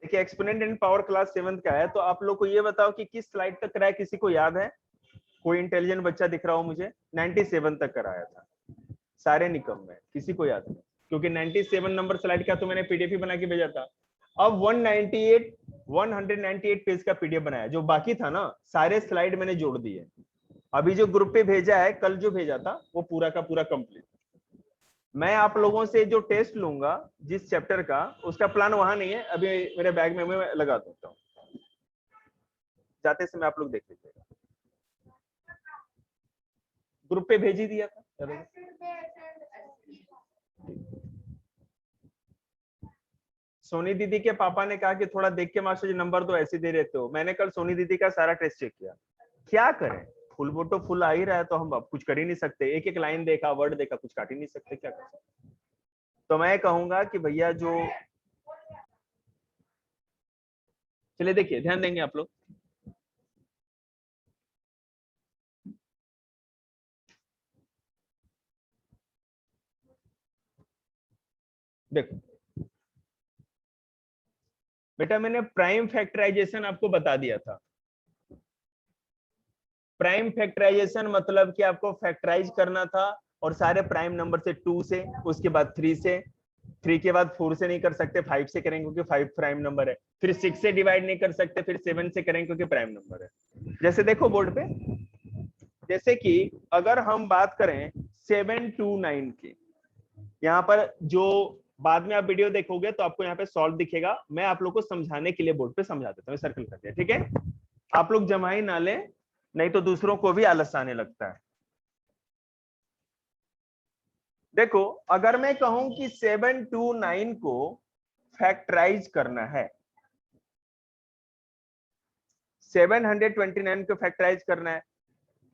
देखिए एक्सपोनेंट इन power class 7th का है, तो आप लोग को ये बताओ कि किस स्लाइड तक कराया, किसी को याद है? कोई इंटेलिजेंट बच्चा दिख रहा हो मुझे? 97 तक कराया था, सारे निकम में, किसी को याद नहीं? क्योंकि 97 नंबर स्लाइड का तो मैंने पीडीएफ ही बना के भेजा था। अब 198 पेज का पीडीएफ बनाया, जो बाकी था ना सारे स्लाइड मैंने जोड़ दिए। अभी जो ग्रुप पे भेजा है, कल जो भेजा था वो पूरा का पूरा कंप्लीट। मैं आप लोगों से जो टेस्ट लूंगा जिस चैप्टर का, उसका प्लान वहां नहीं है, अभी मेरे बैग में मैं लगा देता हूँ, जाते समय आप लोग देख लीजिएगा। ग्रुप पे भेज ही दिया था। सोनी दीदी के पापा ने कहा कि थोड़ा देख के मास्टर जी नंबर तो ऐसे दे रहते हो। मैंने कल सोनी दीदी का सारा टेस्ट चेक किया, क्या करें, फुल वो तो फुल आ ही रहा है, तो हम अब कुछ कर ही नहीं सकते। एक एक लाइन देखा, वर्ड देखा, कुछ काट ही नहीं सकते, क्या कर सकते। तो मैं कहूंगा कि भैया जो, चलिए देखिए ध्यान देंगे आप लोग। देखो बेटा, मैंने प्राइम फैक्टराइजेशन आपको बता दिया था। प्राइम फैक्टराइजेशन मतलब कि आपको फैक्टराइज करना था, और सारे प्राइम नंबर से 2 से, उसके बाद 3 से, 3 के बाद 4 से नहीं कर सकते, 5 से करेंगे क्योंकि 5 प्राइम नंबर है, फिर 6 से डिवाइड नहीं कर सकते, फिर 7 से करेंगे क्योंकि प्राइम नंबर है। जैसे देखो बोर्ड पे, जैसे कि अगर हम बात करें 7 to 9 की, यहाँ पर जो बाद में आप वीडियो देखोगे तो आपको यहाँ पे सॉल्व दिखेगा, मैं आप लोग को समझाने के लिए बोर्ड पे समझा देता हूँ, सर्कल कर दिया, ठीक है? आप लोग जमा ही ना ले, नहीं तो दूसरों को भी आलस आने लगता है। देखो अगर मैं कहूं कि 7 to 9 को फैक्टराइज करना है, 729 को फैक्टराइज करना है,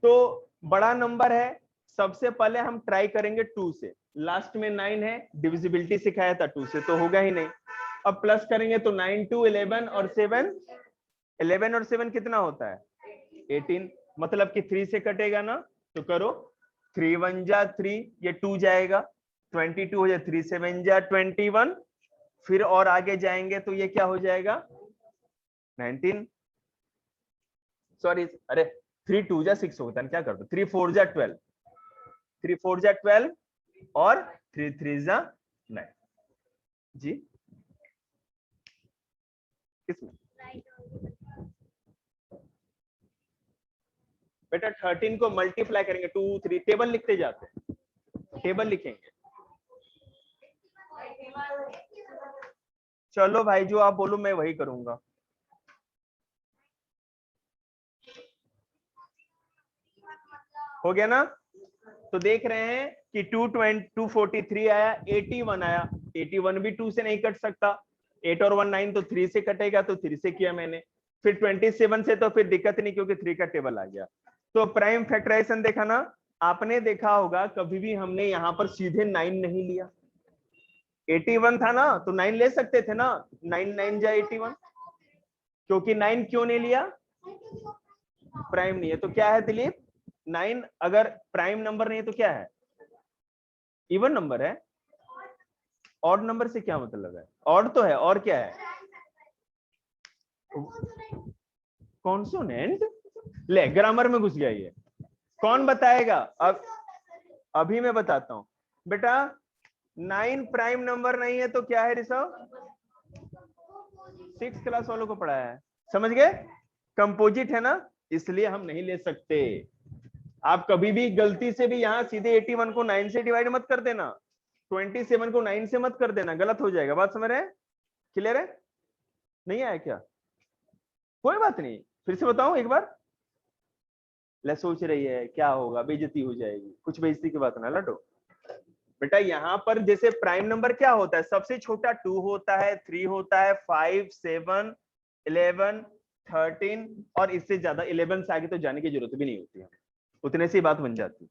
तो बड़ा नंबर है, सबसे पहले हम ट्राई करेंगे 2 से, लास्ट में 9 है, डिविजिबिलिटी सिखाया था, 2 से तो होगा ही नहीं। अब प्लस करेंगे तो 9 to 11 और 7, 11 और 7 कितना होता है? 18, मतलब कि 3 से कटेगा ना, तो करो 3 1 जा 3, ये 2 जाएगा, 22 हो जाए, 3 7 जा 21, फिर और आगे जाएंगे तो ये क्या हो जाएगा? 19, सॉरी अरे 3 2 जा 6 होता है, क्या कर दो, 3 4 जा 12, 3 4 जा 12 और 3 3 जा 9 जी। किसमें बेटा 13 को मल्टीप्लाई करेंगे 2 3, टेबल लिखते जाते हैं, टेबल लिखेंगे। चलो भाई जो आप बोलो मैं वही करूंगा। हो गया ना? तो देख रहे हैं कि 243 आया, 81 आया, 81 भी 2 से नहीं कट सकता, 8 और 1 9, तो 3 से कटेगा, तो 3 से किया मैंने, फिर 27 से तो फिर दिक्कत नहीं क्योंकि 3 का टेबल आ गया। तो प्राइम फैक्टराइजेशन देखा ना, आपने देखा होगा कभी भी हमने यहां पर सीधे 9 नहीं लिया, 81 था ना तो 9 ले सकते थे ना, 9 9 जा 81, क्योंकि 9 क्यों नहीं लिया? प्राइम नहीं है, तो क्या है दिलीप? 9 अगर प्राइम नंबर नहीं है तो क्या है? इवन नंबर है। ऑड नंबर से क्या मतलब है? ऑड तो है, और क्या है? कॉन्सोनेंट। ले ग्रामर में घुस गया ये, कौन बताएगा? अब अभी मैं बताता हूं बेटा। 9 प्राइम नंबर नहीं है तो क्या है ऋषभ? 6 क्लास वालों को पढ़ाया है, समझ गए? कंपोजिट है ना, इसलिए हम नहीं ले सकते। आप कभी भी गलती से भी यहां सीधे 81 को 9 से डिवाइड मत कर देना, 27 को 9 से मत कर देना, गलत हो जाएगा। बात समझ रहे हैं? क्लियर है? नहीं आया क्या? कोई बात नहीं, फिर से बताऊं एक बार। ले सोच रही है क्या होगा, बेइज्जती हो जाएगी, कुछ बेइज्जती की बात ना लटो। बेटा यहाँ पर जैसे प्राइम नंबर क्या होता है, सबसे छोटा 2 होता है, 3 होता है, 5 7 11 13, और इससे ज्यादा 11 से आगे तो जाने की जरूरत भी नहीं होती है, उतने से ही बात बन जाती है,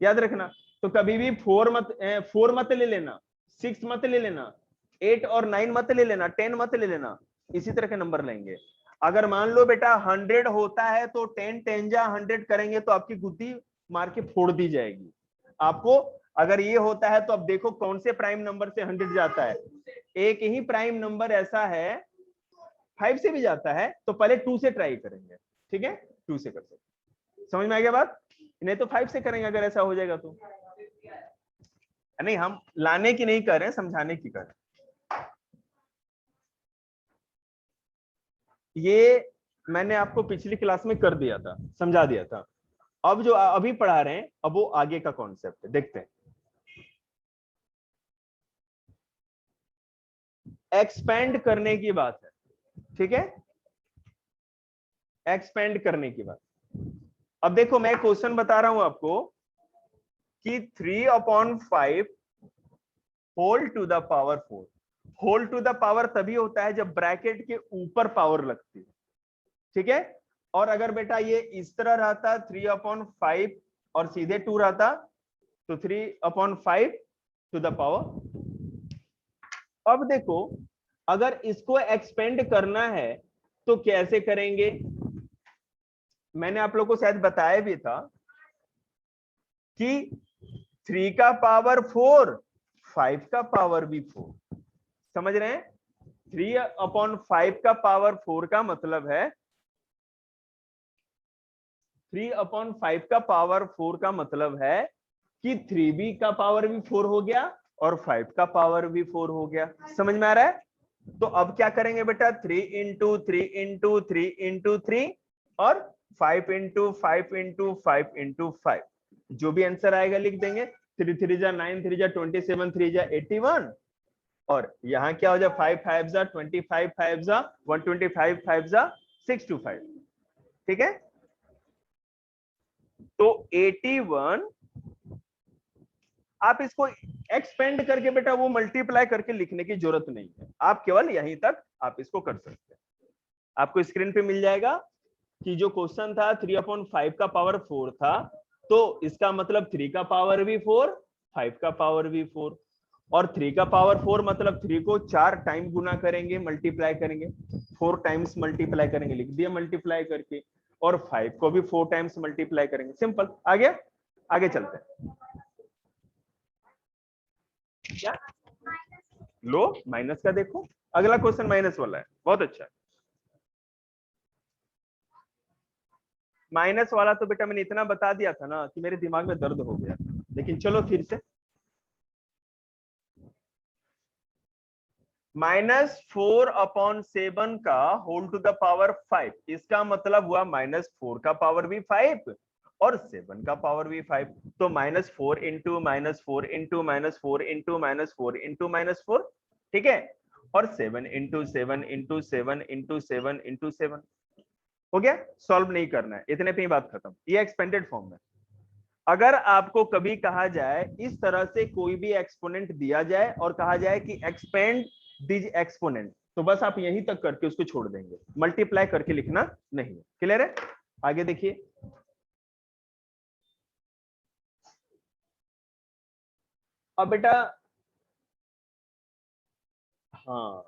याद रखना। तो कभी भी 4 मत ले लेना, 6 मत ले लेना, 8 और 9 मत ले लेना, 10 मत ले लेना, इसी तरह के नंबर लेंगे। अगर मान लो बेटा 100 होता है तो 10 10 जा 100 करेंगे तो आपकी गुद्दी मार के फोड़ दी जाएगी आपको। अगर ये होता है तो अब देखो कौन से प्राइम नंबर से 100 जाता है, एक ही प्राइम नंबर ऐसा है 5 से भी जाता है, तो पहले 2 से ट्राई करेंगे, ठीक है, 2 से कर सकते। समझ में आ गया बात? नहीं तो 5 से करेंगे अगर ऐसा हो जाएगा तो। नहीं, हम लाने की नहीं कर रहे हैं, समझाने की कर रहे हैं। ये मैंने आपको पिछली क्लास में कर दिया था, समझा दिया था। अब जो अभी पढ़ा रहे हैं, अब वो आगे का कॉन्सेप्ट है, देखते हैं। एक्सपेंड करने की बात है, ठीक है, एक्सपेंड करने की बात। अब देखो मैं क्वेश्चन बता रहा हूं आपको कि 3/5 whole to the power 4। Whole to the power तभी होता है जब ब्रैकेट के ऊपर पावर लगती है, ठीक है। और अगर बेटा ये इस तरह रहता 3/5 और सीधे 2 रहता तो 3/5 टू द पावर। अब देखो अगर इसको एक्सपेंड करना है तो कैसे करेंगे? मैंने आप लोगों को शायद बताया भी था कि 3 का पावर 4, 5 का पावर भी 4। समझ रहे हैं? 3/5 का पावर 4 का मतलब है 3/5 का पावर 4 का मतलब है कि 3b का पावर भी 4 हो गया और 5 का पावर भी 4 हो गया। समझ में आ रहा है? तो अब क्या करेंगे बेटा, 3 इंटू 3 इंटू 3 इंटू 3 और 5 इंटू 5 इंटू 5 इंटू 5, जो भी आंसर आएगा लिख देंगे। 3 3 जा 9, 3 जा 27, 3 जा 81, और यहाँ क्या हो जाए 5 5 जा 25, 5 जा 125, 5 जा 625, ठीक है। तो 81 आप इसको एक्सपेंड करके बेटा वो मल्टीप्लाई करके लिखने की जरूरत नहीं है, आप केवल यहीं तक आप इसको कर सकते हैं। आपको स्क्रीन पे मिल जाएगा कि जो क्वेश्चन था 3/5 का पावर 4 था, तो इसका मतलब 3 का पावर भी 4, 5 का पावर भी 4, और 3 का पावर 4 मतलब 3 को 4 टाइम गुना करेंगे, मल्टीप्लाई करेंगे, 4 टाइम्स मल्टीप्लाई करेंगे, लिख दिया मल्टीप्लाई करके, और 5 को भी 4 टाइम्स मल्टीप्लाई करेंगे। सिंपल, आ गया। आगे चलते हैं। क्या लो माइनस का देखो, अगला क्वेश्चन माइनस वाला है, बहुत अच्छा है। माइनस वाला तो बेटा मैंने इतना बता दिया था ना कि मेरे दिमाग में दर्द हो गया, लेकिन चलो फिर से। -4/7 का होल टू द पावर 5, इसका मतलब हुआ -4 का पावर भी 5 और 7 का पावर भी 5, तो -4 इंटू -4 इंटू -4 इंटू -4 इंटू -4, ठीक है, और 7 इंटू 7 इंटू 7 इंटू 7 इंटू 7 हो गया। सॉल्व नहीं करना है, इतने पे ही बात खत्म। ये एक्सपेंडेड फॉर्म है। अगर आपको कभी कहा जाए इस तरह से कोई भी एक्सपोनेंट दिया जाए और कहा जाए कि एक्सपेंड दिस एक्सपोनेंट, तो बस आप यहीं तक करके उसको छोड़ देंगे, मल्टीप्लाई करके लिखना नहीं है। क्लियर है? आगे देखिए। अब बेटा हाँ,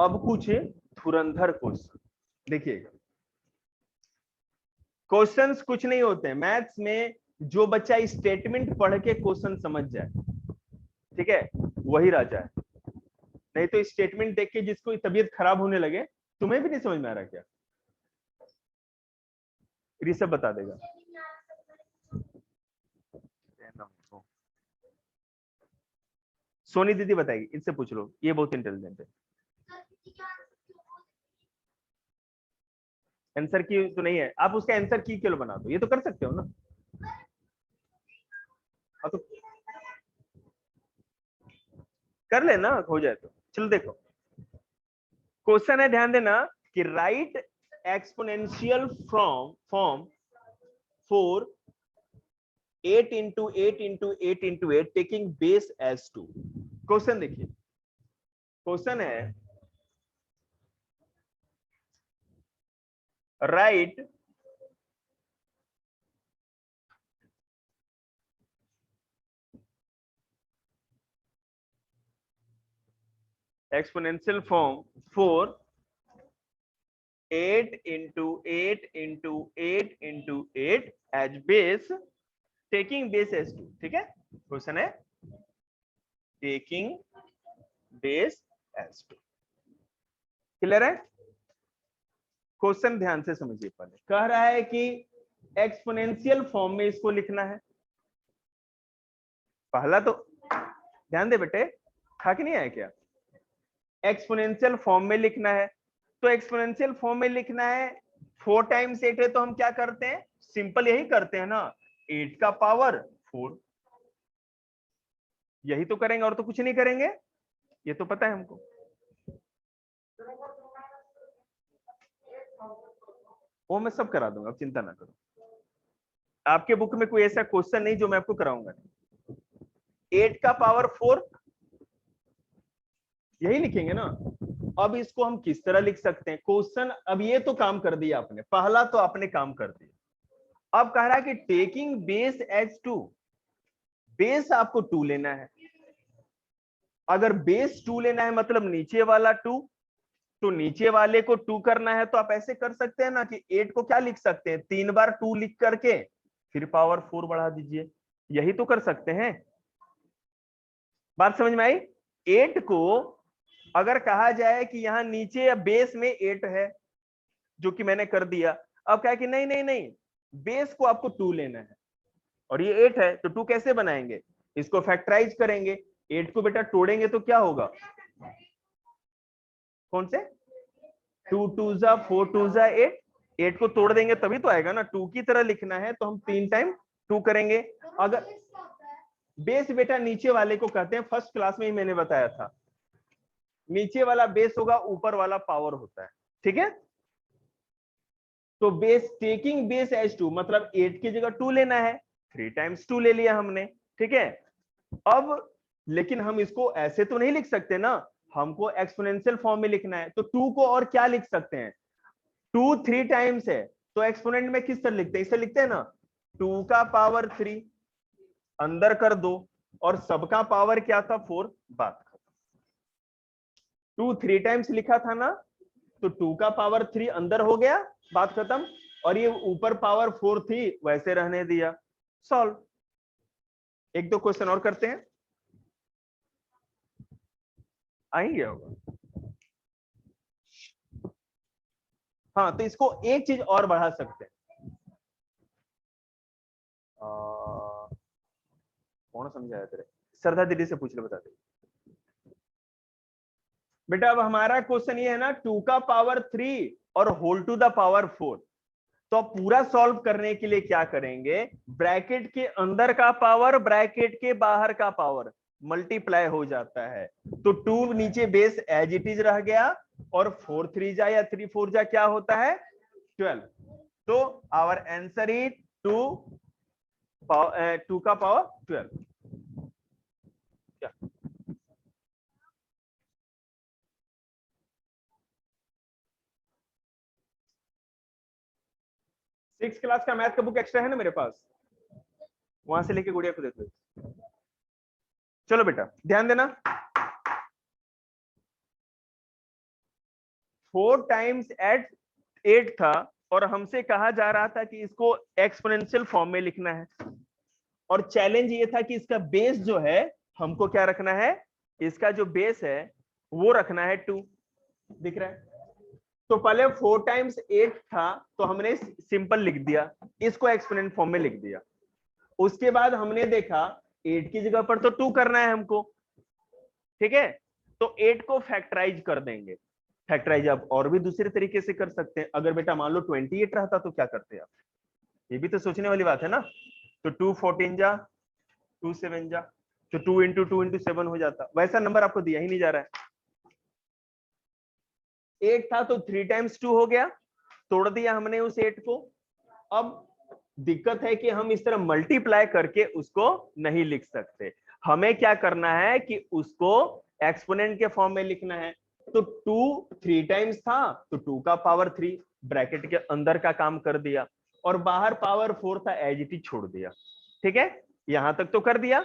अब कुछ धुरंधर क्वेश्चन देखिएगा। क्वेश्चंस कुछ नहीं होते हैं मैथ्स में, जो बच्चा स्टेटमेंट पढ़ के क्वेश्चन समझ जाए, ठीक है, वही राजा है। नहीं तो स्टेटमेंट देख के जिसको तबीयत खराब होने लगे, तुम्हें भी नहीं समझ में आ रहा क्या? ऋषभ बता देगा। सोनी दीदी बताएगी, इनसे पूछ लो, ये बहुत इंटेलिजेंट है। आंसर की तो नहीं है, आप उसका आंसर की क्यों बना दो, ये तो कर सकते हो ना। तो कर लेना, हो जाए तो। चलो देखो क्वेश्चन है, ध्यान देना कि write exponential form for 8 into 8 into 8 into 8 taking base as 2। Question देखिए, क्वेश्चन है write exponential form for 8 into 8 into 8 into 8 as base, taking base as 2। ठीक है, क्वेश्चन है टेकिंग बेस H2। क्लियर है? क्वेश्चन ध्यान से समझिए। पहले कह रहा है कि एक्सपोनेंशियल फॉर्म में इसको लिखना है। पहला तो ध्यान दे बेटे, खा के नहीं आया क्या? एक्सपोनेंशियल फॉर्म में लिखना है। तो एक्सपोनेंशियल फॉर्म में लिखना है, 4 टाइम्स 8 है तो हम क्या करते हैं, सिंपल यही करते हैं ना, 8 का पावर 4, यही तो करेंगे और तो कुछ नहीं करेंगे, ये तो पता है हमको। वो मैं सब करा दूंगा, आप चिंता ना करो। आपके बुक में कोई ऐसा क्वेश्चन नहीं जो मैं आपको कराऊंगा। 8 का पावर 4 यही लिखेंगे ना। अब इसको हम किस तरह लिख सकते हैं क्वेश्चन, अब ये तो काम कर दिया आपने, पहला तो आपने काम कर दिया। अब कह रहा है कि टेकिंग बेस H2, बेस आपको 2 लेना है। अगर बेस 2 लेना है मतलब नीचे वाला 2, तो नीचे वाले को 2 करना है तो आप ऐसे कर सकते हैं ना कि 8 को क्या लिख सकते हैं, 3 बार 2 लिख करके फिर पावर 4 बढ़ा दीजिए, यही तो कर सकते हैं। बात समझ में आई? 8 को अगर कहा जाए कि यहां नीचे या बेस में 8 है, जो कि मैंने कर दिया, अब क्या है कि नहीं नहीं नहीं, बेस को आपको 2 लेना है और ये 8 है तो 2 कैसे बनाएंगे, इसको फैक्टराइज करेंगे। 8 को बेटा तोड़ेंगे तो क्या होगा, कौन से 2 2 जा 4 2 जा 8, 8 को तोड़ देंगे तभी तो आएगा ना। 2 की तरह लिखना है तो हम 3 टाइम 2 करेंगे। अगर बेस बेटा नीचे वाले को कहते हैं, फर्स्ट क्लास में ही मैंने बताया था, नीचे वाला बेस होगा, ऊपर वाला पावर होता है, ठीक है। तो बेस टेकिंग बेस H2 मतलब 8 की जगह 2 लेना है, 3 टाइम्स 2 ले लिया हमने, ठीक है। अब लेकिन हम इसको ऐसे तो नहीं लिख सकते ना, हमको एक्सपोनेंशियल फॉर्म में लिखना है। तो 2 को और क्या लिख सकते हैं, 2 3 टाइम्स है तो एक्सपोनेंट में किस तरह लिखते हैं, इसे लिखते हैं ना 2 का पावर 3 अंदर कर दो और सबका पावर क्या था 4, बात खत्म। 2 3 टाइम्स लिखा था ना, तो 2 का पावर 3 अंदर हो गया, बात खत्म। और ये ऊपर पावर 4 थी वैसे रहने दिया, सॉल्व। एक दो क्वेश्चन और करते हैं, आएंगे होगा। हाँ तो इसको एक चीज और बढ़ा सकते हैं, कौन समझाया तेरे, श्रद्धा दीदी से पूछ लो, बता दे बेटा। अब हमारा क्वेश्चन ये है ना 2 का पावर 3 और होल टू द पावर 4, तो पूरा सॉल्व करने के लिए क्या करेंगे, ब्रैकेट के अंदर का पावर ब्रैकेट के बाहर का पावर मल्टीप्लाई हो जाता है। तो 2 नीचे बेस एज इट इज रह गया और 4 3 जा या 3 4 जा क्या होता है 12। तो आवर आंसर इज 2 का पावर 12। क्या 6 क्लास का मैथ का बुक एक्स्ट्रा है ना मेरे पास, वहां से लेके गुड़िया को दे दो। चलो बेटा ध्यान देना, 4 टाइम्स 8 था और हमसे कहा जा रहा था कि इसको एक्सपोनेंशियल फॉर्म में लिखना है, और चैलेंज ये था कि इसका बेस जो है हमको क्या रखना है, इसका जो बेस है वो रखना है 2, दिख रहा है। तो पहले 4 टाइम्स 8 था तो हमने सिंपल लिख दिया, इसको एक्सपोनेंट फॉर्म में लिख दिया। उसके बाद हमने देखा 8 की जगह पर तो 2 करना है हमको, ठीक है। तो 8 को फैक्टराइज कर देंगे। फैक्टराइज आप और भी दूसरे तरीके से कर सकते हैं, अगर बेटा मान लो 28 रहता तो क्या करते आप, ये भी तो सोचने वाली बात है ना। तो 2 14 जा 2 7 जा, तो 2 इंटू 2 इंटू 7 हो जाता, वैसा नंबर आपको दिया ही नहीं जा रहा है। 8 था तो 3 टाइम्स 2 हो गया, तोड़ दिया हमने उस 8 को। अब दिक्कत है कि हम इस तरह मल्टीप्लाई करके उसको नहीं लिख सकते, हमें क्या करना है कि उसको एक्सपोनेंट के फॉर्म में लिखना है। तो 2 3 टाइम्स था तो 2 का पावर 3 ब्रैकेट के अंदर का काम कर दिया, और बाहर पावर 4 था एज इट इज छोड़ दिया, ठीक है। यहां तक तो कर दिया।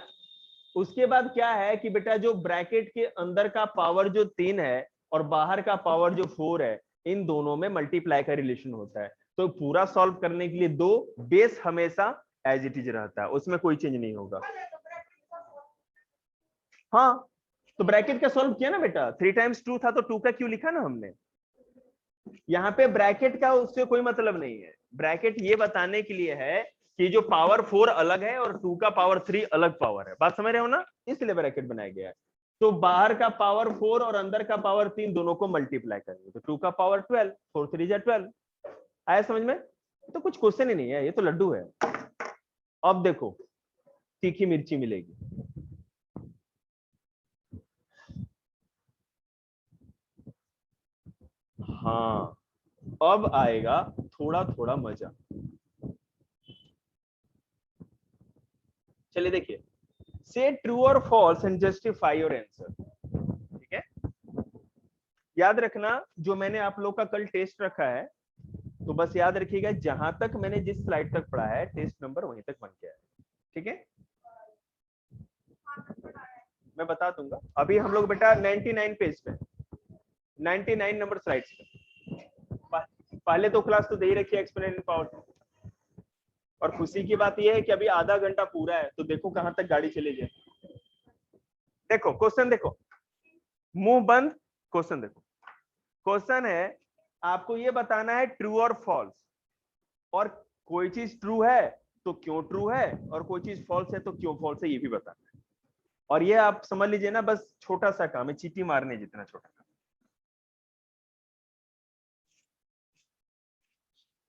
उसके बाद क्या है कि बेटा जो ब्रैकेट के अंदर का पावर जो 3 है और बाहर का पावर जो 4 है, इन दोनों में मल्टीप्लाई का रिलेशन होता है। तो पूरा सॉल्व करने के लिए 2 बेस हमेशा एज इट इज रहता है, उसमें कोई चेंज नहीं होगा। हाँ तो ब्रैकेट का सॉल्व किया ना बेटा, 3 टाइम्स 2 था तो 2 का क्यों लिखा ना हमने। यहाँ पे ब्रैकेट का उससे कोई मतलब नहीं है, ब्रैकेट ये बताने के लिए है कि जो पावर 4 अलग है और 2 का पावर 3 अलग पावर है, बात समझ रहे हो ना, इसलिए ब्रैकेट बनाया गया है। तो बाहर का पावर 4 और अंदर का पावर 3 दोनों को मल्टीप्लाई करेंगे तो 2 का पावर 12, 4 3 जा 12। आया समझ में? तो कुछ क्वेश्चन ही नहीं है, ये तो लड्डू है। अब देखो तीखी मिर्ची मिलेगी। हाँ अब आएगा थोड़ा थोड़ा मजा। चलिए देखिए, से ट्रू और false and justify your answer. ठीक है, याद रखना जो मैंने आप लोग का कल टेस्ट रखा है, तो बस याद रखिएगा जहां तक मैंने जिस स्लाइड तक पढ़ा है टेस्ट नंबर वहीं तक बन गया है। ठीक है, मैं बता दूंगा। अभी हम लोग बेटा 99 पेज पे, 99 नंबर स्लाइड्स पे। पहले तो क्लास तो दे ही रखी है एक्सपोनेंशियल पावर, और खुशी की बात यह है कि अभी आधा घंटा पूरा है, तो देखो कहां तक गाड़ी चली जाए। देखो क्वेश्चन देखो, मुंह बंद, क्वेश्चन देखो। क्वेश्चन है आपको ये बताना है ट्रू और फॉल्स, और कोई चीज ट्रू है तो क्यों ट्रू है, और कोई चीज फॉल्स है तो क्यों फॉल्स है, ये भी बताना है। और ये आप समझ लीजिए ना, बस छोटा सा काम है, चीटी मारने जितना छोटा काम।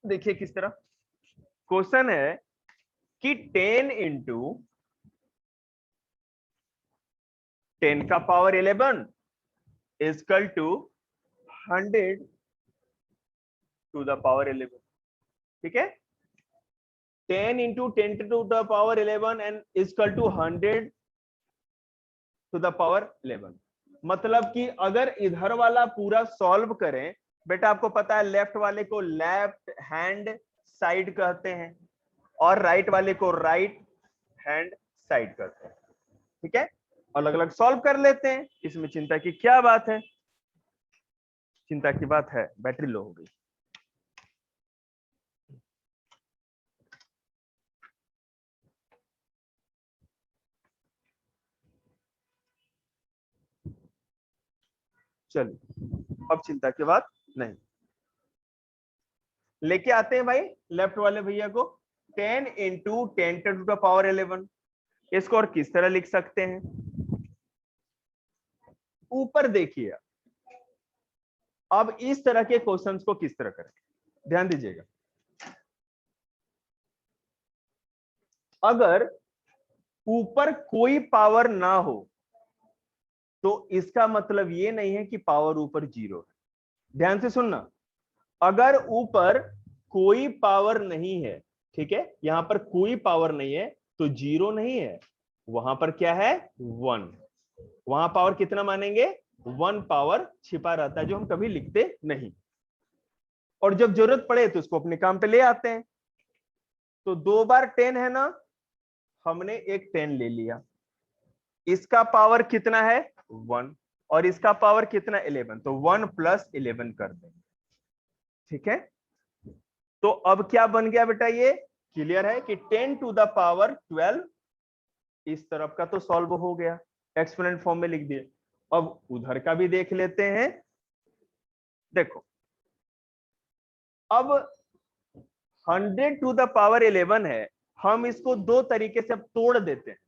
देखिए किस तरह क्वेश्चन है कि 10 इंटू 10 का power 11 equal to 100 to the power 11। ठीक है, 10 into 10 to the power 11 and equal to 100 to the power 11। मतलब कि अगर इधर वाला पूरा सॉल्व करें, बेटा आपको पता है लेफ्ट वाले को लेफ्ट हैंड साइड कहते हैं और राइट वाले को राइट हैंड साइड कहते हैं। ठीक है, अलग अलग सॉल्व कर लेते हैं, इसमें चिंता की क्या बात है, चिंता की बात है। बैटरी लो हो गई। चलिए अब चिंता की बात नहीं, लेके आते हैं भाई लेफ्ट वाले भैया को। 10 इंटू 10 टू द पावर 11, इसको और किस तरह लिख सकते हैं, ऊपर देखिए। अब इस तरह के क्वेश्चंस को किस तरह करें, ध्यान दीजिएगा। अगर ऊपर कोई पावर ना हो तो इसका मतलब ये नहीं है कि पावर ऊपर 0 है। ध्यान से सुनना, अगर ऊपर कोई पावर नहीं है, ठीक है, यहां पर कोई पावर नहीं है तो 0 नहीं है, वहां पर क्या है 1। वहां पावर कितना मानेंगे, 1 पावर छिपा रहता है जो हम कभी लिखते नहीं, और जब जरूरत पड़े तो उसको अपने काम पे ले आते हैं। तो 2 बार 10 है ना, हमने एक 10 ले लिया, इसका पावर कितना है 1, और इसका पावर कितना 11, तो 1 प्लस 11 कर दें। ठीक है, तो अब क्या बन गया बेटा, ये क्लियर है कि 10 टू द पावर 12 इस तरफ का तो सॉल्व हो गया, एक्सपोनेंट फॉर्म में लिख दिए। अब उधर का भी देख लेते हैं। देखो अब 100 टू द पावर 11 है, हम इसको दो तरीके से अब तोड़ देते हैं।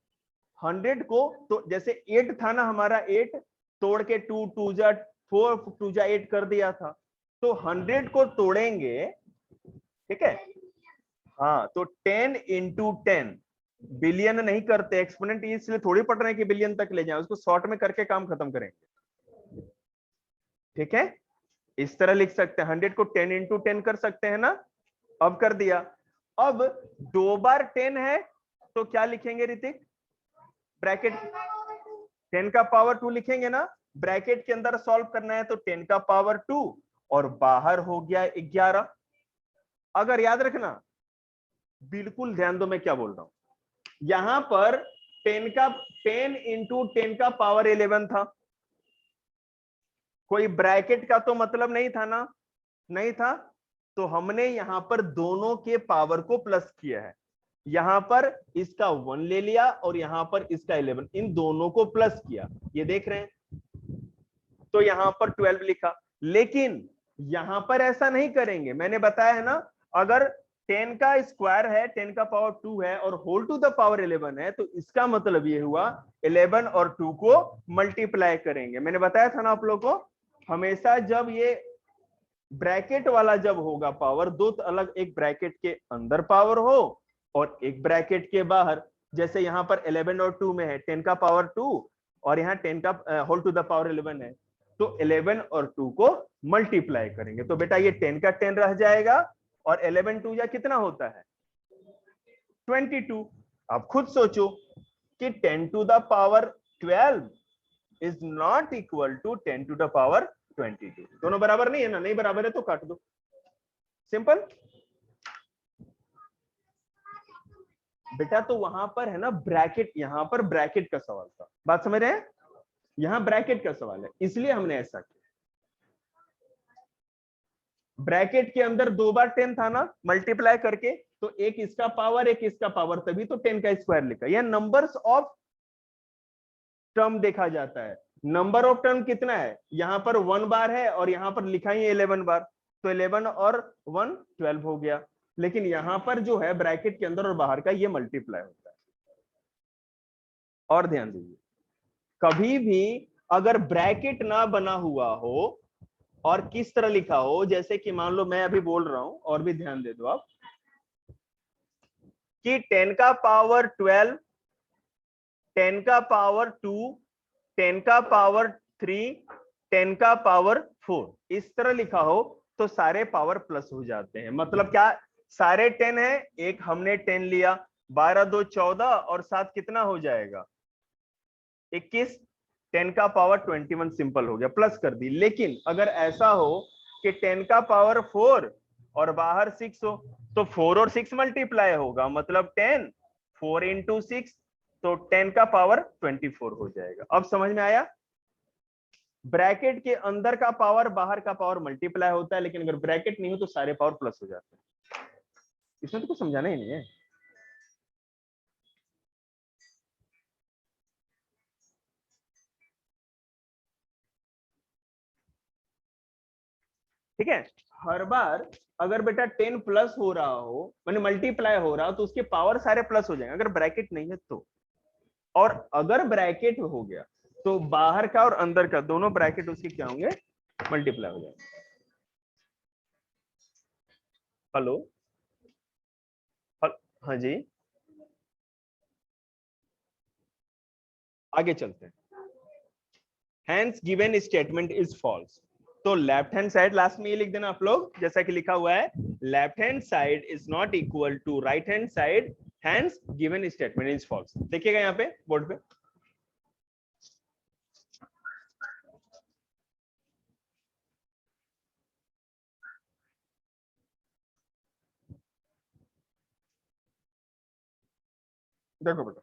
100 को तो जैसे 8 था ना हमारा, 8 तोड़ के 2 2 जा 4 2 जा 8 कर दिया था, तो 100 को तोड़ेंगे। ठीक है, हाँ तो 10 इंटू 10, बिलियन नहीं करते एक्सपोनेंट, इसलिए थोड़ी पढ़ रहे हैं कि बिलियन तक ले जाए, उसको शॉर्ट में करके काम खत्म करेंगे। ठीक है, इस तरह लिख सकते हैं, 100 को 10 इंटू 10 कर सकते हैं ना, अब कर दिया। अब 2 बार 10 है तो क्या लिखेंगे ऋतिक, ब्रैकेट 10 का पावर 2 लिखेंगे ना, ब्रैकेट के अंदर सॉल्व करना है तो 10 का पावर 2 और बाहर हो गया 11। अगर याद रखना, बिल्कुल ध्यान दो मैं क्या बोल रहा हूं, यहां पर 10 इंटू 10 का पावर 11 था, कोई ब्रैकेट का तो मतलब नहीं था ना, नहीं था, तो हमने यहां पर दोनों के पावर को प्लस किया है। यहां पर इसका 1 ले लिया और यहां पर इसका 11, इन दोनों को प्लस किया, ये देख रहे हैं, तो यहां पर 12 लिखा। लेकिन यहां पर ऐसा नहीं करेंगे, मैंने बताया है ना, अगर 10 का स्क्वायर है, 10 का पावर 2 है और होल टू द पावर 11 है, तो इसका मतलब ये हुआ 11 और 2 को मल्टीप्लाई करेंगे। मैंने बताया था ना आप लोग को, हमेशा जब ये ब्रैकेट वाला जब होगा पावर, दो अलग, एक ब्रैकेट के अंदर पावर हो और एक ब्रैकेट के बाहर, जैसे यहां पर 11 और 2 में है 10 का पावर 2 और यहाँ 10 का होल टू द पावर 11 है, तो 11 और 2 को मल्टीप्लाई करेंगे, तो बेटा ये 10 का 10 रह जाएगा और 11 2 या कितना होता है 22। अब खुद सोचो कि 10 to the power 12 is not equal to 10 to the power 22, दोनों बराबर नहीं है ना, नहीं बराबर है तो काट दो, सिंपल। बेटा तो वहां पर है ना ब्रैकेट, यहां पर ब्रैकेट का सवाल था, बात समझ रहे हैं, यहां ब्रैकेट का सवाल है, इसलिए हमने ऐसा किया। ब्रैकेट के अंदर 2 बार 10 था ना मल्टीप्लाई करके, तो एक इसका पावर एक इसका पावर, तभी तो 10 का स्क्वायर लिखा। यह नंबर्स ऑफ टर्म देखा जाता है, नंबर ऑफ टर्म कितना है, यहां पर 1 बार है और यहां पर लिखा ही 11 बार, तो 11 और 1 12 हो गया। लेकिन यहां पर जो है ब्रैकेट के अंदर और बाहर का ये मल्टीप्लाई होता है। और ध्यान दीजिए, कभी भी अगर ब्रैकेट ना बना हुआ हो और किस तरह लिखा हो, जैसे कि मान लो मैं अभी बोल रहा हूं, और भी ध्यान दे दो आप, कि 10 का पावर 12, 10 का पावर 2, 10 का पावर 3, 10 का पावर 4, इस तरह लिखा हो तो सारे पावर प्लस हो जाते हैं। मतलब क्या, सारे 10 है, एक हमने 10 लिया, 12 2 14 और 7 कितना हो जाएगा 21, 10 का पावर 21 सिंपल हो गया, प्लस कर दी। लेकिन अगर ऐसा हो कि 10 का पावर 4 और बाहर 6 हो, तो 4 और 6 मल्टीप्लाई होगा, मतलब 10, 4 इंटू 6, तो 10 का पावर 24 हो जाएगा। अब समझ में आया, ब्रैकेट के अंदर का पावर बाहर का पावर मल्टीप्लाई होता है, लेकिन अगर ब्रैकेट नहीं हो तो सारे पावर प्लस हो जाते हैं। इसमें तो कुछ समझाना ही नहीं है। ठीक है, हर बार अगर बेटा 10 प्लस हो रहा हो, माने मल्टीप्लाई हो रहा हो, तो उसके पावर सारे प्लस हो जाएंगे, अगर ब्रैकेट नहीं है तो। और अगर ब्रैकेट हो गया तो बाहर का और अंदर का दोनों ब्रैकेट उसके क्या होंगे, मल्टीप्लाई हो जाएंगे। हेलो, हाँ जी, आगे चलते हैं। Hence given statement is false, तो लेफ्ट हैंड साइड लास्ट में ये लिख देना आप लोग, जैसा कि लिखा हुआ है, left hand side is not equal to right hand side, hence given statement is false. देखिएगा यहाँ पे बोर्ड पे, देखो बेटा,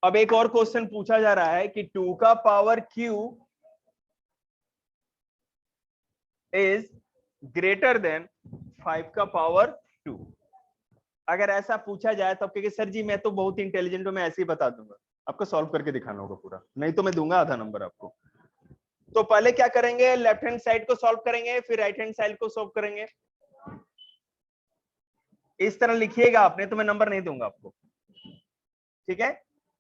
अब एक और क्वेश्चन पूछा जा रहा है कि 2 का power q is greater than 5 का पावर 2। अगर ऐसा पूछा जाए तो आप कहेंगे सर जी मैं तो बहुत इंटेलिजेंट हूं, मैं ऐसे ही बता दूंगा। आपको सॉल्व करके दिखाना होगा पूरा, नहीं तो मैं दूंगा आधा नंबर आपको। तो पहले क्या करेंगे, लेफ्ट हैंड साइड को सॉल्व करेंगे, फिर राइट हैंड साइड को सॉल्व करेंगे। इस तरह लिखिएगा आपने, तो मैं नंबर नहीं दूंगा आपको, ठीक है।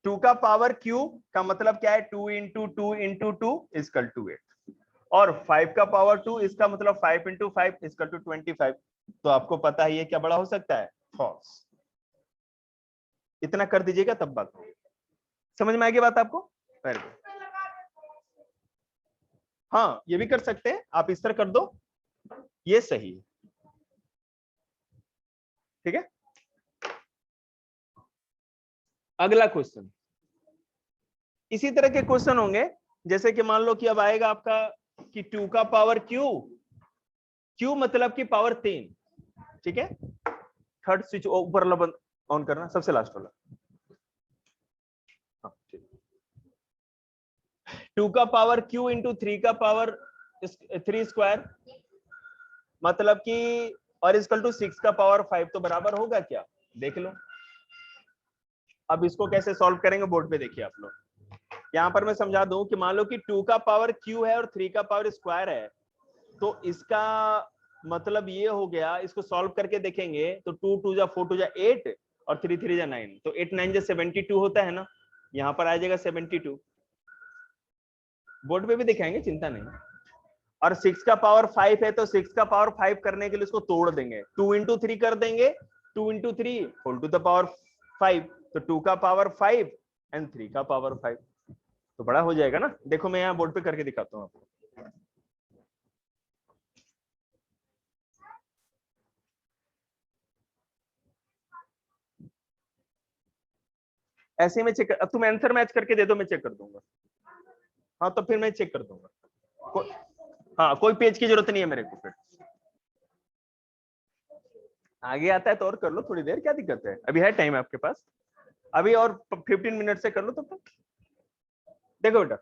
2 का पावर q का मतलब क्या है, 2 इंटू 2 इंटू 2 इजकल टू 8, और 5 का पावर 2 इसका मतलब 5 इंटू 5 इजकल टू 25। तो आपको पता ही है क्या बड़ा हो सकता है, फॉल्स। इतना कर दीजिएगा तब बात होगी, समझ में आएगी बात आपको, वेरी गुड। हाँ ये भी कर सकते हैं आप, इस तरह कर दो, ये सही है, ठीक है। अगला क्वेश्चन, इसी तरह के क्वेश्चन होंगे, जैसे कि मान लो कि अब आएगा आपका कि 2 का पावर q मतलब कि पावर 3, ठीक है। थर्ड स्विच ऊपर वाला बंद ऑन करना, सबसे लास्ट वाला। हाँ, 2 का पावर q इंटू 3 का पावर 3 स्क्वायर, मतलब कि और इक्वल टू 6 का पावर 5 तो बराबर होगा क्या, देख लो। अब इसको कैसे सॉल्व करेंगे बोर्ड पे देखिए आप लोग। यहां पर मैं समझा दूं कि मान लो कि 2 का पावर q है और 3 का पावर स्क्वायर है, तो इसका मतलब ये हो गया, इसको सॉल्व करके देखेंगे तो 2 2 जा 4 2 जा 8 और 3 3 जा 9, तो 8 9 जा 72 होता है ना, यहां पर आ जाएगा 72। बोर्ड पे भी दिखाएंगे, चिंता नहीं। और 6 का पावर 5 है तो 6 का पावर 5 करने के लिए इसको तोड़ देंगे, 2 इंटू 3 कर देंगे, 2 into 3 whole to the power 5, तो 2 का पावर 5 एंड 3 का पावर 5, तो बड़ा हो जाएगा ना। देखो मैं यहाँ बोर्ड पे करके दिखाता हूँ आपको। ऐसे ही मैं चेक कर, तुम आंसर मैच करके दे दो, मैं चेक कर दूंगा। हाँ तो फिर मैं चेक कर दूंगा। हाँ कोई पेज की जरूरत नहीं है मेरे को, फिर आगे आता है तो और कर लो थोड़ी देर, क्या दिक्कत है, अभी है टाइम आपके पास, अभी और 15 मिनट से कर लो तब तक। देखो बेटा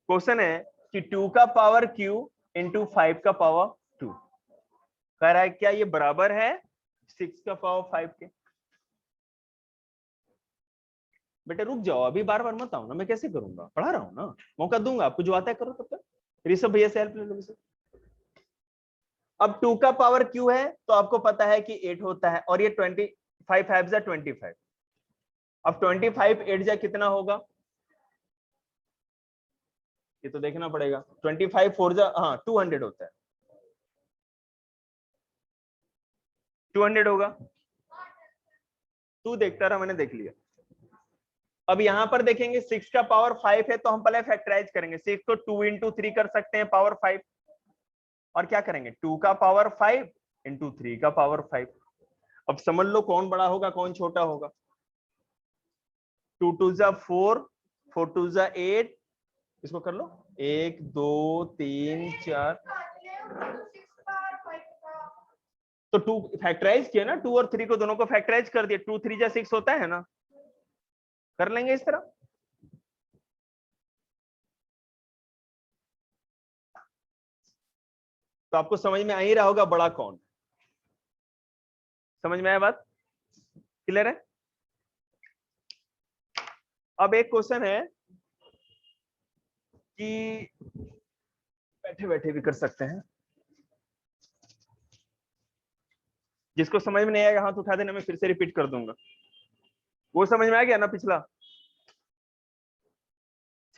क्वेश्चन है कि 2 का पावर q इंटू 5 का पावर 2, कह रहा है क्या ये बराबर है 6 का पावर 5 के। बेटा रुक जाओ, अभी बार बार मत आओ ना, मैं कैसे करूंगा, पढ़ा रहा हूँ ना, मौका दूंगा आपको, जो आता है करो तब तक। ऋषभ भैया से हेल्प ले लो। अब 2 का पावर q है तो आपको पता है कि 8 होता है, और ये 25 5 जा 25, अब 25 8 जा कितना होगा, ये तो देखना पड़ेगा। 25 4 जा, हाँ 200 होता है, 200 होगा। तू देखता रहा, मैंने देख लिया। अब यहां पर देखेंगे 6 का पावर 5 है तो हम पहले फैक्टराइज करेंगे, 6 को 2 इंटू 3 कर सकते हैं पावर 5, और क्या करेंगे 2 का पावर 5 इंटू 3 का पावर 5। अब समझ लो कौन बड़ा होगा कौन छोटा होगा। 2 2 जा 4, 4 2 जा 8, इसको कर लो 1 2 3 4, तो 2 फैक्टराइज किया ना, 2 और 3 को दोनों को फैक्टराइज कर दिया, 2 3 जा 6 होता है ना, कर लेंगे इस तरह। तो आपको समझ में आ ही रहा होगा बड़ा कौन, समझ में आया बात, क्लियर है। अब एक क्वेश्चन है कि बैठे बैठे भी कर सकते हैं, जिसको समझ में नहीं आएगा हाथ उठा देना, मैं फिर से रिपीट कर दूंगा। वो समझ में आ गया ना पिछला,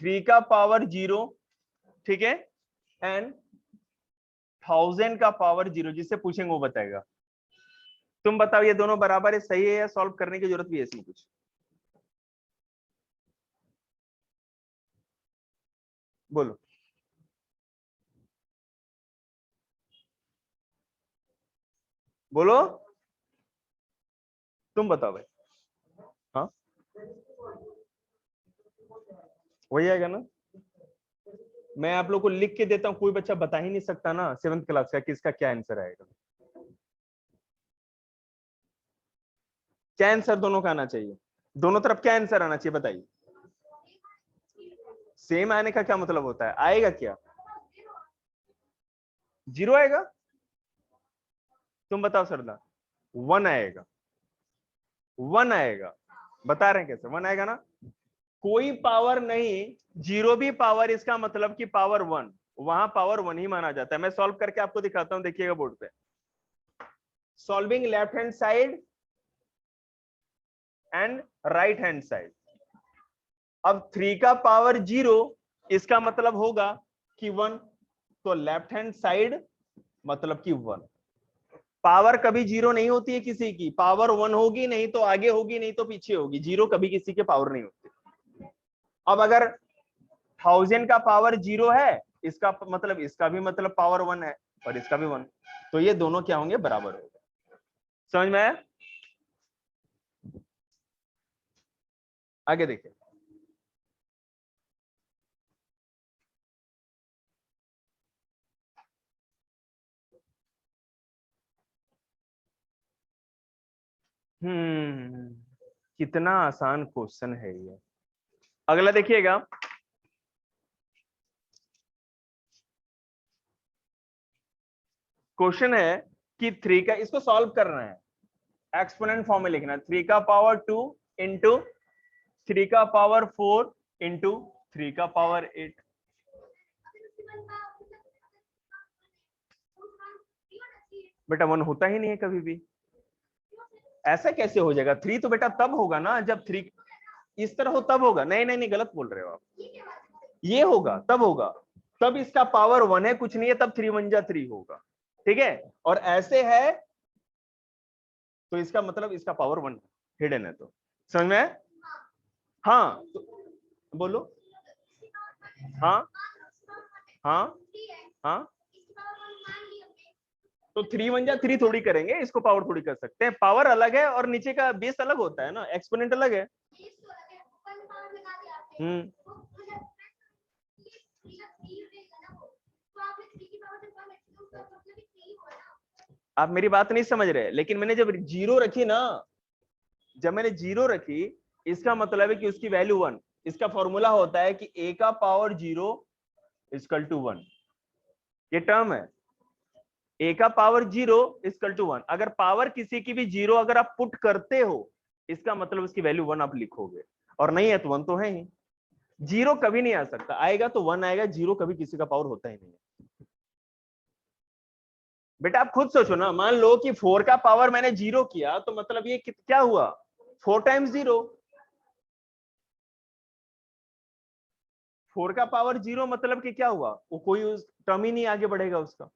3 का पावर 0, ठीक है, एंड 1000 का पावर 0, जिससे पूछेंगे वो बताएगा। तुम बताओ ये दोनों बराबर है, सही है, या सॉल्व करने की जरूरत भी है इसमें कुछ, बोलो। बोलो तुम बताओ भाई। हाँ वही आएगा ना, मैं आप लोग को लिख के देता हूं, कोई बच्चा बता ही नहीं सकता ना 7th क्लास का कि इसका क्या आंसर आएगा। क्या आंसर दोनों का आना चाहिए, दोनों तरफ क्या आंसर आना चाहिए बताइए। सेम आने का क्या मतलब होता है, आएगा क्या, 0 आएगा, तुम बताओ सरदार। 1 आएगा, 1 आएगा, बता रहे हैं कैसे 1 आएगा ना, कोई पावर नहीं, 0 भी पावर, इसका मतलब कि पावर 1, वहां पावर 1 ही माना जाता है। मैं सॉल्व करके आपको दिखाता हूं, देखिएगा बोर्ड पे। Solving left hand side and right hand side. अब 3 का पावर 0, इसका मतलब होगा कि 1, तो लेफ्ट हैंड साइड मतलब कि 1। पावर कभी 0 नहीं होती है किसी की, पावर 1 होगी, नहीं तो आगे होगी, नहीं तो पीछे होगी, 0 कभी किसी के पावर नहीं होती। अब अगर 1000 का पावर 0 है, इसका मतलब इसका भी मतलब पावर 1 है, और इसका भी 1, तो ये दोनों क्या होंगे, बराबर होंगे। समझ में आया, आगे देखिए। कितना आसान क्वेश्चन है ये। अगला देखिएगा, क्वेश्चन है कि 3 का, इसको सॉल्व करना है, एक्सपोनेंट फॉर्म में लिखना है, 3 का पावर 2 इंटू 3 का पावर 4 इंटू 3 का पावर 8। बेटा 1 होता ही नहीं है कभी भी, ऐसा कैसे हो जाएगा? 3 तो बेटा तब होगा ना जब 3 इस तरह हो तब होगा। नहीं नहीं नहीं, गलत बोल रहे हो आप, ये होगा तब होगा, तब इसका पावर 1 है, कुछ नहीं है, तब 3 1 जा 3 होगा, ठीक है। और ऐसे है तो इसका मतलब इसका पावर 1 हिडन है, तो समझ में है? हाँ तो बोलो। हाँ हाँ हाँ, तो 3 1 जा 3 थोड़ी करेंगे, इसको पावर थोड़ी कर सकते हैं, पावर अलग है और नीचे का बेस अलग होता है ना, एक्सपोनेंट अलग है। आप मेरी बात नहीं समझ रहे, लेकिन मैंने जब जीरो रखी ना, जब मैंने जीरो रखी, इसका मतलब है कि उसकी वैल्यू 1। इसका फॉर्मूला होता है कि a का पावर 0 इक्वल टू 1, ये टर्म है, a का पावर 0 इक्वल टू 1। अगर पावर किसी की भी 0 अगर आप पुट करते हो, इसका मतलब उसकी वैल्यू 1 आप लिखोगे, और नहीं है तो 1 तो है ही। 0 कभी नहीं आ सकता, आएगा तो 1 आएगा, 0 कभी किसी का पावर होता ही नहीं है। बेटा आप खुद सोचो ना, मान लो कि 4 का पावर मैंने 0 किया, तो मतलब ये क्या हुआ, 4 टाइम्स 0। 4 का पावर 0 मतलब कि क्या हुआ, वो कोई उस टर्म ही नहीं आगे बढ़ेगा, उसका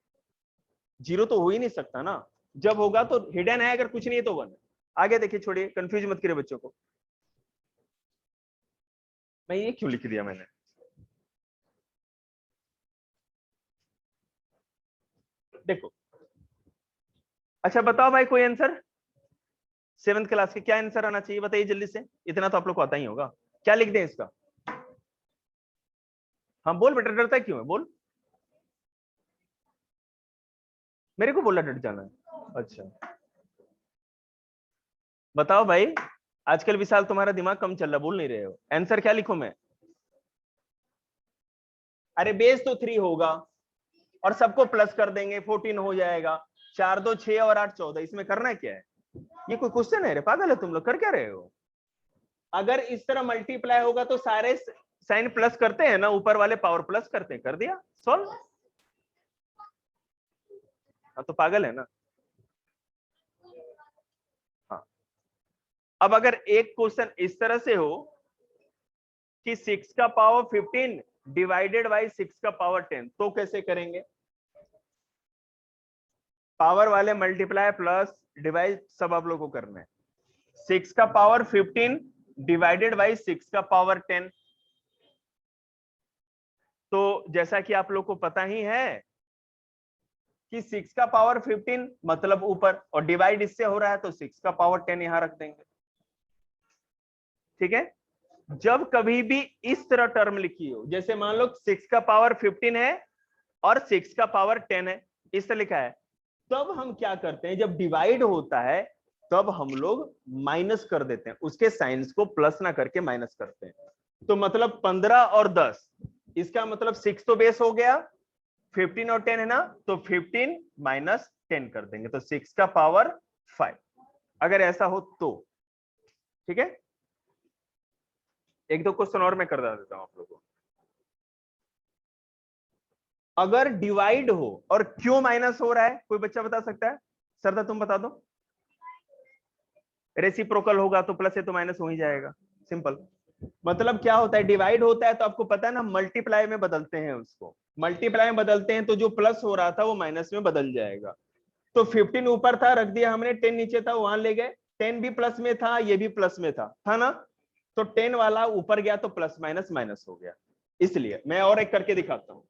0 तो हो ही नहीं सकता ना, जब होगा तो हिडन है, अगर कुछ नहीं है तो 1। आगे देखिए, छोड़िए, कंफ्यूज मत करिए बच्चों को। मैं ये क्यों लिख दिया मैंने, देखो। अच्छा बताओ भाई, कोई आंसर 7th क्लास के, क्या आंसर आना चाहिए बताइए जल्दी से, इतना तो आप लोग को आता ही होगा। क्या लिख दें इसका? हाँ बोल बेटा, डरता क्यों है, बोल। मेरे को बोला डर जाना है, अच्छा बताओ भाई। आजकल विशाल तुम्हारा दिमाग कम चल रहा, बोल नहीं रहे हो, आंसर क्या लिखूं मैं? अरे बेस तो 3 होगा, और सबको प्लस कर देंगे, 14 हो जाएगा। 4 2 6 और 8 14, इसमें करना क्या है? ये कोई क्वेश्चन है रे, पागल है तुम लोग, कर क्या रहे हो? अगर इस तरह मल्टीप्लाई होगा तो सारे साइन प्लस करते हैं ना, ऊपर वाले पावर प्लस करते हैं, कर दिया सॉल्व। हाँ तो पागल है ना। हाँ, अब अगर एक क्वेश्चन इस तरह से हो कि 6 का पावर 15 डिवाइडेड बाई 6 का पावर 10, तो कैसे करेंगे? पावर वाले मल्टीप्लाई प्लस डिवाइड सब आप लोगों को करना है। 6 का पावर 15 डिवाइडेड बाई 6 का पावर 10, तो जैसा कि आप लोग को पता ही है कि 6 का पावर 15 मतलब ऊपर, और डिवाइड इससे हो रहा है तो 6 का पावर 10 यहां रख देंगे, ठीक है। जब कभी भी इस तरह टर्म लिखी हो, जैसे मान लो 6 का पावर 15 है और 6 का पावर 10 है, इस तरह लिखा है, तब हम क्या करते हैं, जब डिवाइड होता है तब हम लोग माइनस कर देते हैं, उसके साइंस को प्लस ना करके माइनस करते हैं। तो मतलब 15 और 10, इसका मतलब 6 तो बेस हो गया, 15 और 10 है ना, तो 15 माइनस 10 कर देंगे, तो 6 का पावर 5, अगर ऐसा हो तो, ठीक है। एक दो क्वेश्चन और मैं कर देता हूं आप लोगों को। अगर डिवाइड हो और क्यों माइनस हो रहा है, कोई बच्चा बता सकता है? सरदा तुम बता दो। रेसिप्रोकल होगा तो प्लस है तो माइनस हो ही जाएगा, सिंपल। मतलब क्या होता है, डिवाइड होता है तो आपको पता है ना, मल्टीप्लाई में बदलते हैं उसको, मल्टीप्लाई में बदलते हैं तो जो प्लस हो रहा था वो माइनस में बदल जाएगा। तो 15 ऊपर था, रख दिया हमने, 10 नीचे था वहां ले गए, 10 भी प्लस में था, ये भी प्लस में था ना, तो 10 वाला ऊपर गया तो प्लस माइनस माइनस हो गया। इसलिए मैं और एक करके दिखाता हूं,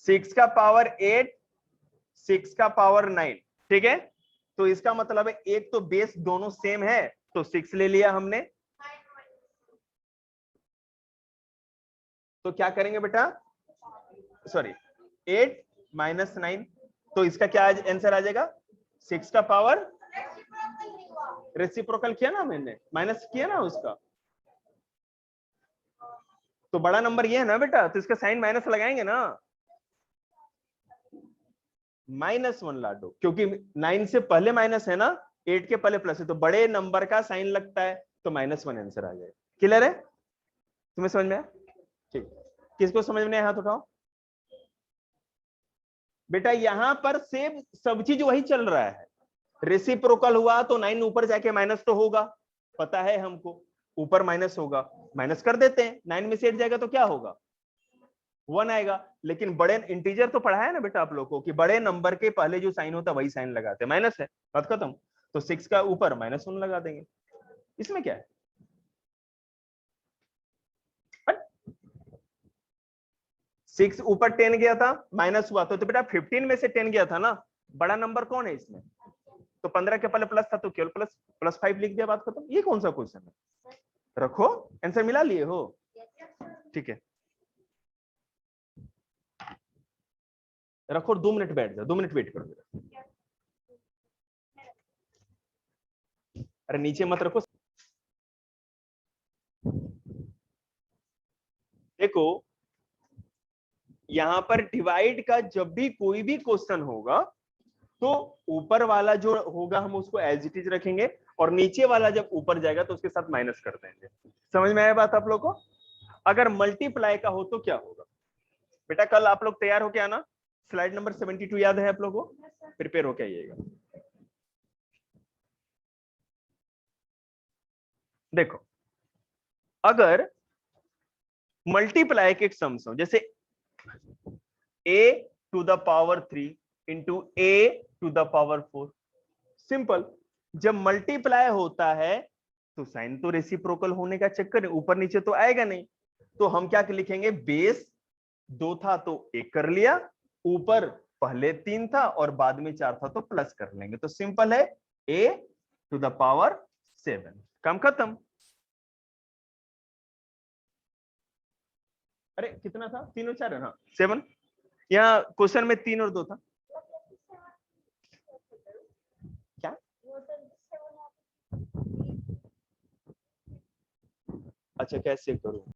6 का पावर 8 6 का पावर 9, ठीक है। तो इसका मतलब है एक तो बेस दोनों सेम है, तो 6 ले लिया हमने। तो क्या करेंगे बेटा, सॉरी 8 माइनस 9, तो इसका क्या आंसर आ जाएगा, 6 का पावर, रेसिप्रोकल किया ना मैंने, माइनस किया ना उसका, तो बड़ा नंबर ये है ना बेटा, तो इसका साइन माइनस लगाएंगे ना, -1 ला दो, क्योंकि 9 से पहले माइनस है ना, 8 के पहले प्लस है, तो बड़े नंबर का साइन लगता है, तो -1 आंसर आ जाएगा। क्लियर है? तुम्हें समझ में आया? ठीक, किसको समझ में आया हाथ उठाओ। बेटा यहां पर सेम सब चीज वही चल रहा है, रेसिप्रोकल हुआ तो 9 ऊपर जाके माइनस तो होगा, पता है हमको, ऊपर माइनस होगा, माइनस कर देते हैं, 9 में से 8 जाएगा तो क्या होगा, 1 आएगा। लेकिन बड़े इंटीजर तो पढ़ा है ना बेटा आप लोगों को, कि बड़े नंबर के पहले जो साइन होता है वही साइन लगाते हैं, माइनस है, बात खत्म। तो 6 का ऊपर -1 लगा देंगे, इसमें क्या है। 6 ऊपर 10 गया था, माइनस हुआ तो बेटा 15 में से 10 गया था ना, बड़ा नंबर कौन है इसमें, तो 15 के पहले प्लस था तो केवल +5 लिख दिया, बात खत्म। ये कौन सा क्वेश्चन है, रखो, आंसर मिला लिए हो, ठीक है, रखो, 2 मिनट बैठ जाओ, 2 मिनट वेट करो मेरा। अरे नीचे मत रखो, देखो यहां पर डिवाइड का जब भी कोई भी क्वेश्चन होगा तो ऊपर वाला जो होगा हम उसको एज इट इज रखेंगे, और नीचे वाला जब ऊपर जाएगा तो उसके साथ माइनस कर देंगे। समझ में आया बात आप लोग को? अगर मल्टीप्लाई का हो तो क्या होगा बेटा, कल आप लोग तैयार होके आना, स्लाइड नंबर 72 याद है आप लोगों को, प्रिपेयर होके आइएगा। देखो अगर मल्टीप्लाई के सम्स हो, जैसे a⁴ इंटू a⁴, सिंपल। जब मल्टीप्लाई होता है तो साइन तो रेसिप्रोकल होने का चक्कर है, ऊपर नीचे तो आएगा नहीं, तो हम क्या लिखेंगे, बेस 2 था तो 1 कर लिया, ऊपर पहले 3 था और बाद में 4 था तो प्लस कर लेंगे, तो सिंपल है a⁴, काम खत्म। अरे कितना था, 3 और 4 है, हाँ 7। यहाँ क्वेश्चन में 3 और 2 था क्या, अच्छा कैसे करूं,